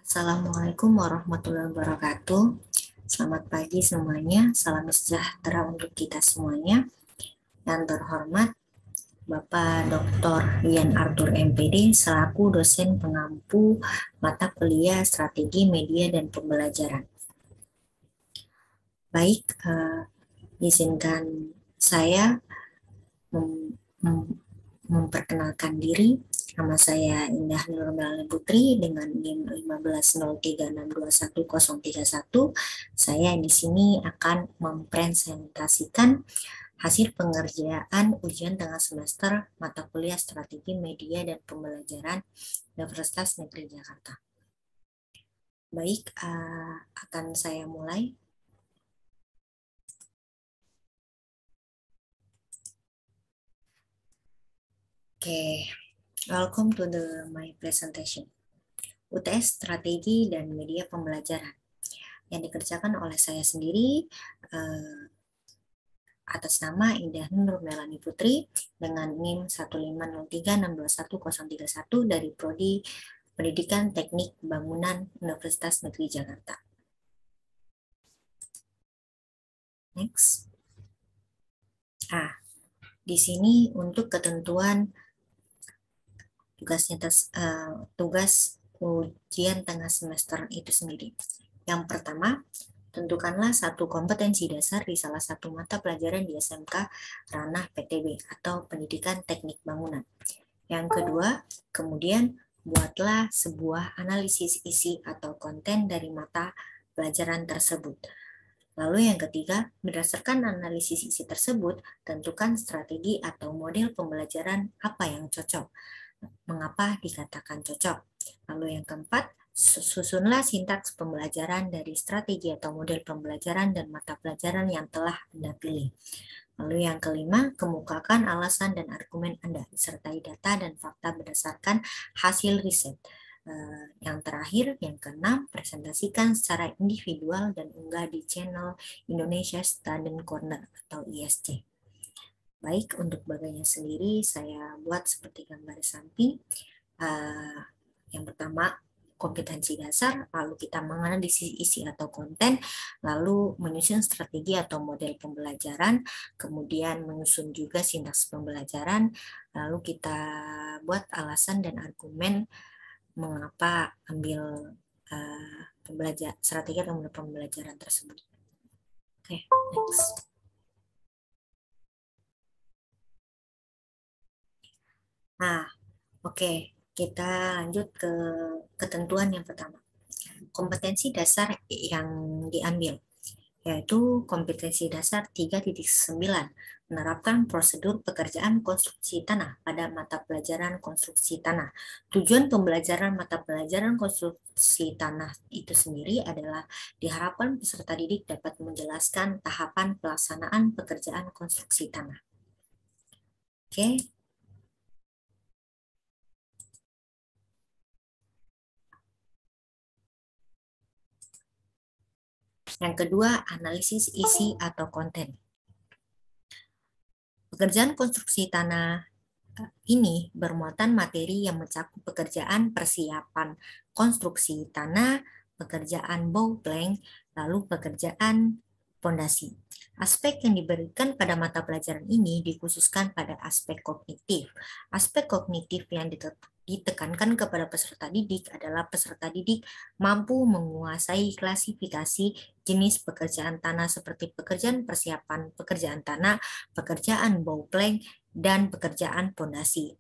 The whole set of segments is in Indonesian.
Assalamualaikum warahmatullahi wabarakatuh. Selamat pagi semuanya. Salam sejahtera untuk kita semuanya. Yang terhormat Bapak Dr. Rian Arthur MPD selaku dosen pengampu mata kuliah Strategi Media dan Pembelajaran. Baik, izinkan saya memperkenalkan diri. Nama saya Indah Nurmelani Putri dengan NIM 1503621031. Saya di sini akan mempresentasikan hasil pengerjaan ujian tengah semester mata kuliah Strategi Media dan Pembelajaran Universitas Negeri Jakarta. Baik, akan saya mulai. Welcome to my presentation. UTS Strategi dan Media Pembelajaran yang dikerjakan oleh saya sendiri atas nama Indah Nurmelani Putri dengan NIM 1503621031 dari Prodi Pendidikan Teknik Bangunan Universitas Negeri Jakarta. Next. Di sini untuk ketentuan tugas ujian tengah semester itu sendiri. Yang pertama, tentukanlah satu kompetensi dasar di salah satu mata pelajaran di SMK ranah PTB atau Pendidikan Teknik Bangunan. Yang kedua, kemudian buatlah sebuah analisis isi atau konten dari mata pelajaran tersebut. Lalu yang ketiga, berdasarkan analisis isi tersebut, tentukan strategi atau model pembelajaran apa yang cocok. Mengapa dikatakan cocok? Lalu yang keempat, susunlah sintaks pembelajaran dari strategi atau model pembelajaran dan mata pelajaran yang telah Anda pilih. Lalu yang kelima, kemukakan alasan dan argumen Anda, disertai data dan fakta berdasarkan hasil riset. Yang terakhir, yang keenam, presentasikan secara individual dan unggah di channel Indonesia Student Corner atau ISC. Baik, untuk baganya sendiri saya buat seperti gambar samping. Yang pertama, kompetensi dasar, lalu kita menganalisis isi atau konten, lalu menyusun strategi atau model pembelajaran, kemudian menyusun juga sintaks pembelajaran, lalu kita buat alasan dan argumen mengapa ambil strategi atau model pembelajaran tersebut. Oke, next. Oke, kita lanjut ke ketentuan yang pertama. Kompetensi dasar yang diambil, yaitu kompetensi dasar 3.9, menerapkan prosedur pekerjaan konstruksi tanah pada mata pelajaran konstruksi tanah. Tujuan pembelajaran mata pelajaran konstruksi tanah itu sendiri adalah diharapkan peserta didik dapat menjelaskan tahapan pelaksanaan pekerjaan konstruksi tanah. Oke. Yang kedua, analisis isi atau konten. Pekerjaan konstruksi tanah ini bermuatan materi yang mencakup pekerjaan persiapan konstruksi tanah, pekerjaan bowplank, lalu pekerjaan pondasi. Aspek yang diberikan pada mata pelajaran ini dikhususkan pada aspek kognitif. Aspek kognitif yang ditekankan kepada peserta didik adalah peserta didik mampu menguasai klasifikasi jenis pekerjaan tanah seperti pekerjaan persiapan pekerjaan tanah, pekerjaan bowplank, dan pekerjaan pondasi.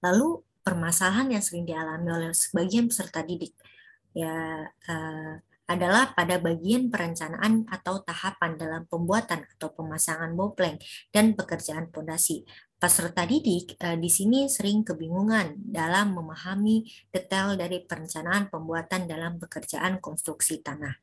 Lalu permasalahan yang sering dialami oleh sebagian peserta didik adalah pada bagian perencanaan atau tahapan dalam pembuatan atau pemasangan bowplank dan pekerjaan pondasi. Peserta didik di sini sering kebingungan dalam memahami detail dari perencanaan pembuatan dalam pekerjaan konstruksi tanah.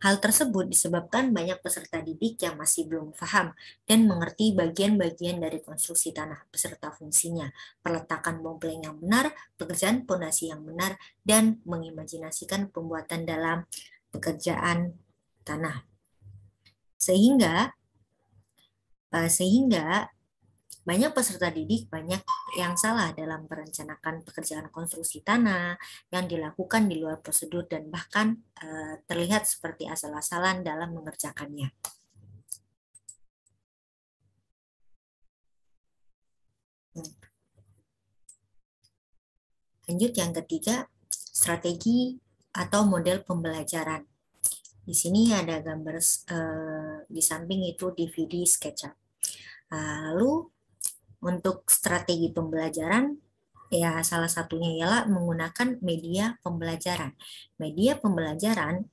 Hal tersebut disebabkan banyak peserta didik yang masih belum paham dan mengerti bagian-bagian dari konstruksi tanah beserta fungsinya, peletakan bowplank yang benar, pekerjaan pondasi yang benar, dan mengimajinasikan pembuatan dalam pekerjaan tanah. Sehingga Banyak peserta didik banyak yang salah dalam merencanakan pekerjaan konstruksi tanah yang dilakukan di luar prosedur dan bahkan terlihat seperti asal-asalan dalam mengerjakannya. Lanjut yang ketiga, strategi atau model pembelajaran. Di sini ada gambar di samping itu DVD SketchUp. Lalu untuk strategi pembelajaran, ya salah satunya ialah menggunakan media pembelajaran. Media pembelajaran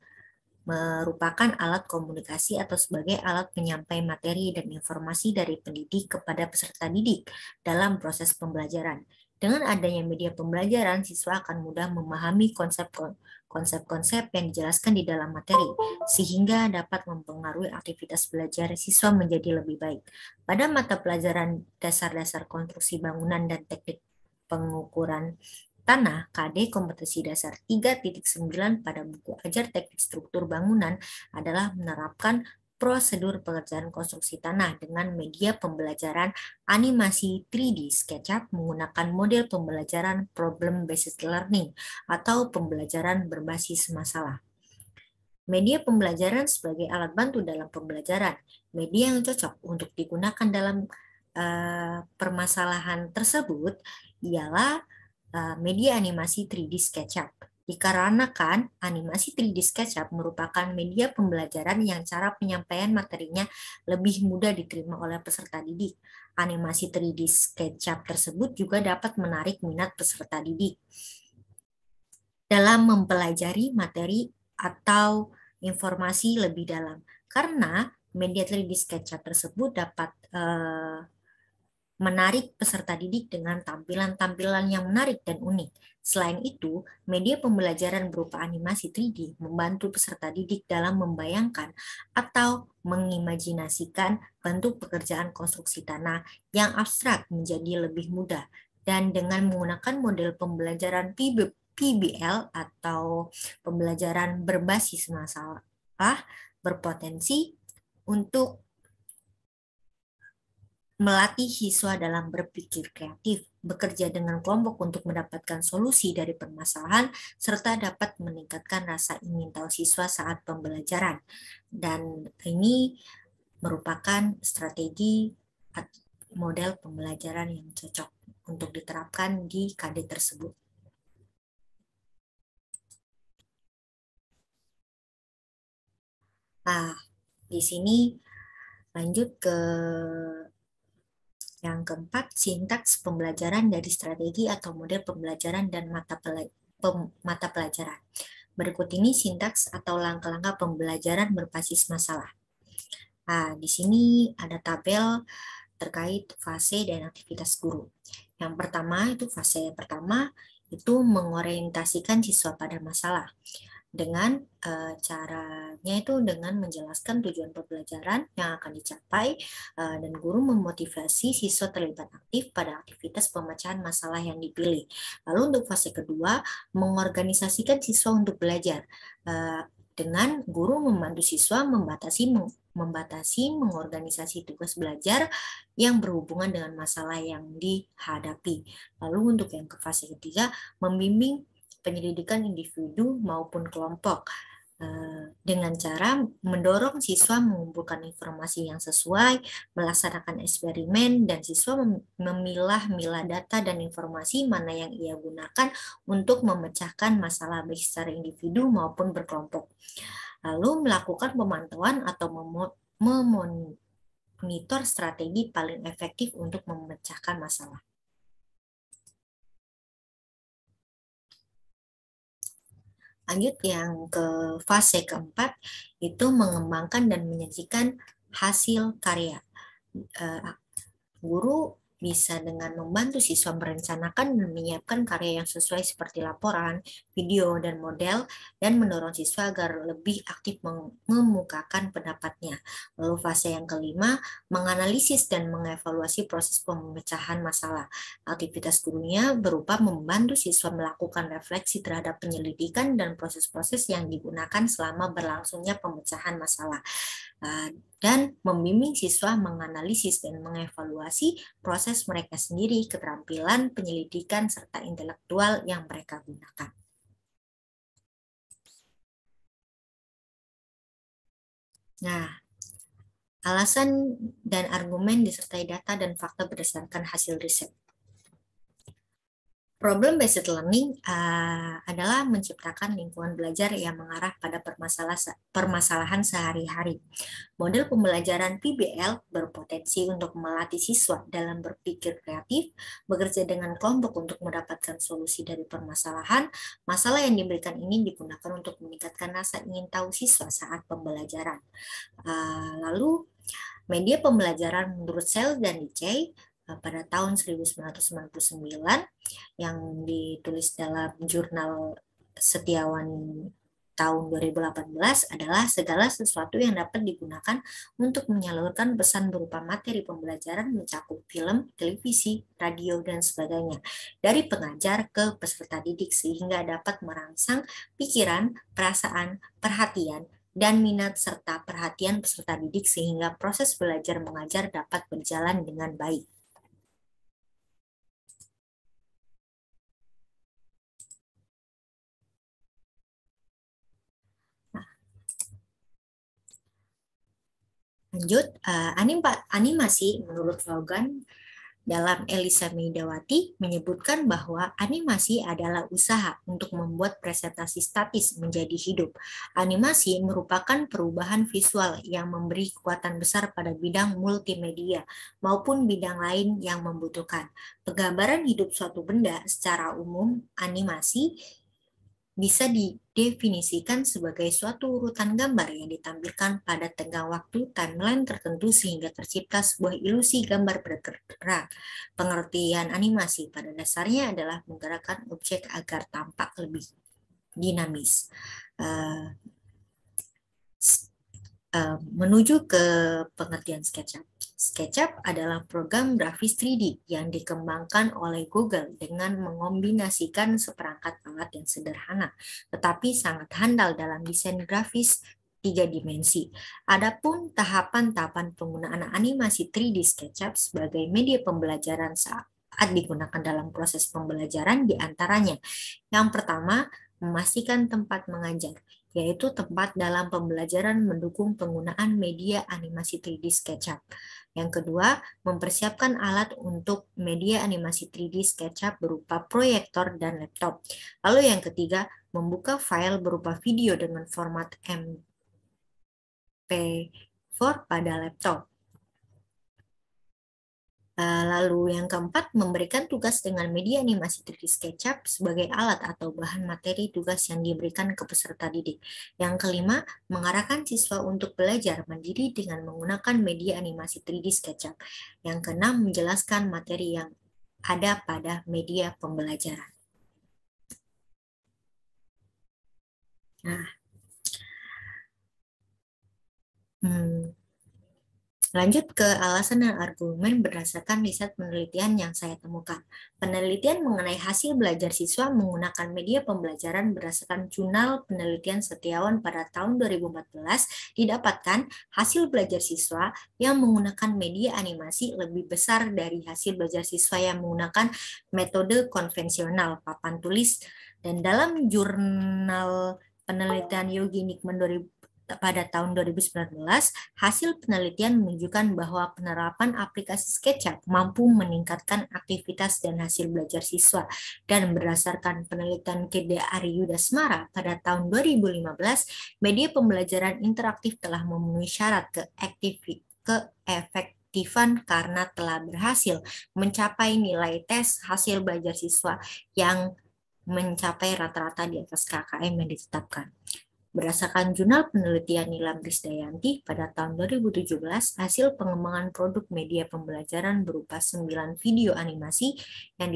merupakan alat komunikasi atau sebagai alat penyampai materi dan informasi dari pendidik kepada peserta didik dalam proses pembelajaran. Dengan adanya media pembelajaran, siswa akan mudah memahami konsep-konsep yang dijelaskan di dalam materi, sehingga dapat mempengaruhi aktivitas belajar siswa menjadi lebih baik. Pada mata pelajaran dasar-dasar konstruksi bangunan dan teknik pengukuran tanah KD kompetensi dasar 3.9 pada buku ajar teknik struktur bangunan adalah menerapkan prosedur pengerjaan konstruksi tanah dengan media pembelajaran animasi 3D SketchUp menggunakan model pembelajaran problem based learning atau pembelajaran berbasis masalah. Media pembelajaran sebagai alat bantu dalam pembelajaran, media yang cocok untuk digunakan dalam permasalahan tersebut ialah media animasi 3D SketchUp. Dikarenakan animasi 3D SketchUp merupakan media pembelajaran yang cara penyampaian materinya lebih mudah diterima oleh peserta didik. Animasi 3D SketchUp tersebut juga dapat menarik minat peserta didik dalam mempelajari materi atau informasi lebih dalam. Karena media 3D SketchUp tersebut dapat menarik peserta didik dengan tampilan-tampilan yang menarik dan unik. Selain itu, media pembelajaran berupa animasi 3D membantu peserta didik dalam membayangkan atau mengimajinasikan bentuk pekerjaan konstruksi tanah yang abstrak menjadi lebih mudah. Dan dengan menggunakan model pembelajaran PBL atau pembelajaran berbasis masalah, berpotensi untuk melatih siswa dalam berpikir kreatif, bekerja dengan kelompok untuk mendapatkan solusi dari permasalahan, serta dapat meningkatkan rasa ingin tahu siswa saat pembelajaran. Dan ini merupakan strategi model pembelajaran yang cocok untuk diterapkan di KD tersebut. Nah, di sini lanjut ke yang keempat, sintaks pembelajaran dari strategi atau model pembelajaran dan mata pelajaran. Berikut ini sintaks atau langkah-langkah pembelajaran berbasis masalah. Nah, di sini ada tabel terkait fase dan aktivitas guru. Yang pertama itu fase pertama itu mengorientasikan siswa pada masalah. Dengan caranya itu dengan menjelaskan tujuan pembelajaran yang akan dicapai dan guru memotivasi siswa terlibat aktif pada aktivitas pemecahan masalah yang dipilih. Lalu untuk fase kedua, mengorganisasikan siswa untuk belajar dengan guru membantu siswa mengorganisasi tugas belajar yang berhubungan dengan masalah yang dihadapi. Lalu untuk yang ke fase ketiga, membimbing penyelidikan individu maupun kelompok dengan cara mendorong siswa mengumpulkan informasi yang sesuai, melaksanakan eksperimen, dan siswa memilah-milah data dan informasi mana yang ia gunakan untuk memecahkan masalah baik secara individu maupun berkelompok. Lalu melakukan pemantauan atau memonitor strategi paling efektif untuk memecahkan masalah. Lanjut yang ke fase keempat, itu mengembangkan dan menyajikan hasil karya. Guru bisa dengan membantu siswa merencanakan dan menyiapkan karya yang sesuai seperti laporan, video, dan model, dan mendorong siswa agar lebih aktif mengemukakan pendapatnya. Lalu fase yang kelima, menganalisis dan mengevaluasi proses pemecahan masalah. Aktivitas gurunya berupa membantu siswa melakukan refleksi terhadap penyelidikan dan proses-proses yang digunakan selama berlangsungnya pemecahan masalah. dan membimbing siswa menganalisis dan mengevaluasi proses mereka sendiri, keterampilan, penyelidikan, serta intelektual yang mereka gunakan. Nah, alasan dan argumen disertai data dan fakta berdasarkan hasil riset. Problem-based learning adalah menciptakan lingkungan belajar yang mengarah pada permasalahan sehari-hari. Model pembelajaran PBL berpotensi untuk melatih siswa dalam berpikir kreatif, bekerja dengan kelompok untuk mendapatkan solusi dari permasalahan. Masalah yang diberikan ini digunakan untuk meningkatkan rasa ingin tahu siswa saat pembelajaran. Lalu, media pembelajaran menurut Sales dan Licey pada tahun 1999 yang ditulis dalam jurnal Setiawan tahun 2018 adalah segala sesuatu yang dapat digunakan untuk menyalurkan pesan berupa materi pembelajaran mencakup film, televisi, radio, dan sebagainya dari pengajar ke peserta didik sehingga dapat merangsang pikiran, perasaan, perhatian, dan minat serta perhatian peserta didik sehingga proses belajar mengajar dapat berjalan dengan baik. Lanjut, animasi menurut Vaughan dalam Elisa Meidawati menyebutkan bahwa animasi adalah usaha untuk membuat presentasi statis menjadi hidup. Animasi merupakan perubahan visual yang memberi kekuatan besar pada bidang multimedia maupun bidang lain yang membutuhkan. Penggambaran hidup suatu benda secara umum, animasi bisa didefinisikan sebagai suatu urutan gambar yang ditampilkan pada tenggang waktu timeline tertentu sehingga tercipta sebuah ilusi gambar bergerak. Pengertian animasi pada dasarnya adalah menggerakkan objek agar tampak lebih dinamis. Menuju ke pengertian SketchUp. SketchUp adalah program grafis 3D yang dikembangkan oleh Google dengan mengombinasikan seperangkat alat yang sederhana, tetapi sangat handal dalam desain grafis 3 dimensi. Adapun tahapan-tahapan penggunaan animasi 3D SketchUp sebagai media pembelajaran saat digunakan dalam proses pembelajaran diantaranya. Yang pertama, memastikan tempat mengajar, yaitu tempat dalam pembelajaran mendukung penggunaan media animasi 3D SketchUp. Yang kedua, mempersiapkan alat untuk media animasi 3D SketchUp berupa proyektor dan laptop. Lalu yang ketiga, membuka file berupa video dengan format MP4 pada laptop. Lalu yang keempat, memberikan tugas dengan media animasi 3D SketchUp sebagai alat atau bahan materi tugas yang diberikan ke peserta didik. Yang kelima, mengarahkan siswa untuk belajar mandiri dengan menggunakan media animasi 3D SketchUp. Yang keenam, menjelaskan materi yang ada pada media pembelajaran. Nah, lanjut ke alasan dan argumen berdasarkan riset penelitian yang saya temukan. Penelitian mengenai hasil belajar siswa menggunakan media pembelajaran berdasarkan jurnal penelitian Setiawan pada tahun 2014 didapatkan hasil belajar siswa yang menggunakan media animasi lebih besar dari hasil belajar siswa yang menggunakan metode konvensional papan tulis. Dan dalam jurnal penelitian Yogi Nikman pada tahun 2019, hasil penelitian menunjukkan bahwa penerapan aplikasi SketchUp mampu meningkatkan aktivitas dan hasil belajar siswa. Dan berdasarkan penelitian Kede Ariyudasmara pada tahun 2015, media pembelajaran interaktif telah memenuhi syarat keefektifan karena telah berhasil mencapai nilai tes hasil belajar siswa yang mencapai rata-rata di atas KKM yang ditetapkan. Berdasarkan jurnal penelitian Nilam Krisdayanti pada tahun 2017, hasil pengembangan produk media pembelajaran berupa 9 video animasi yang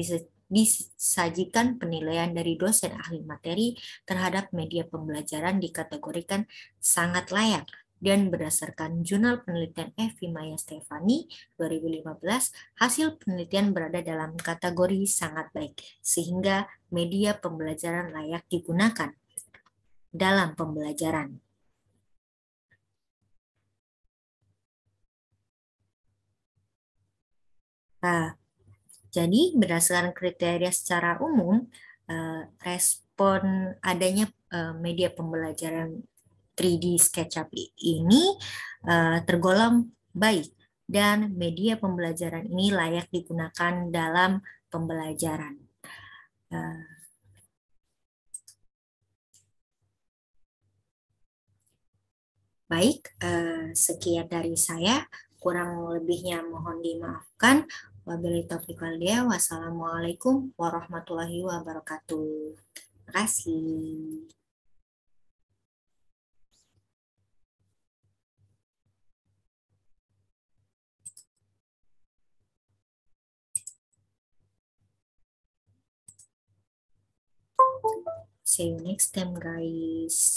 disajikan penilaian dari dosen ahli materi terhadap media pembelajaran dikategorikan sangat layak. Dan berdasarkan jurnal penelitian Evi Maya Stefani 2015, hasil penelitian berada dalam kategori sangat baik, sehingga media pembelajaran layak digunakan dalam pembelajaran. Nah, jadi berdasarkan kriteria secara umum, respon adanya media pembelajaran 3D SketchUp ini tergolong baik dan media pembelajaran ini layak digunakan dalam pembelajaran. Eh, Baik, sekian dari saya. Kurang lebihnya mohon dimaafkan. Wabillahi taufiq wal hidayah. Wassalamualaikum warahmatullahi wabarakatuh. Terima kasih. See you next time, guys.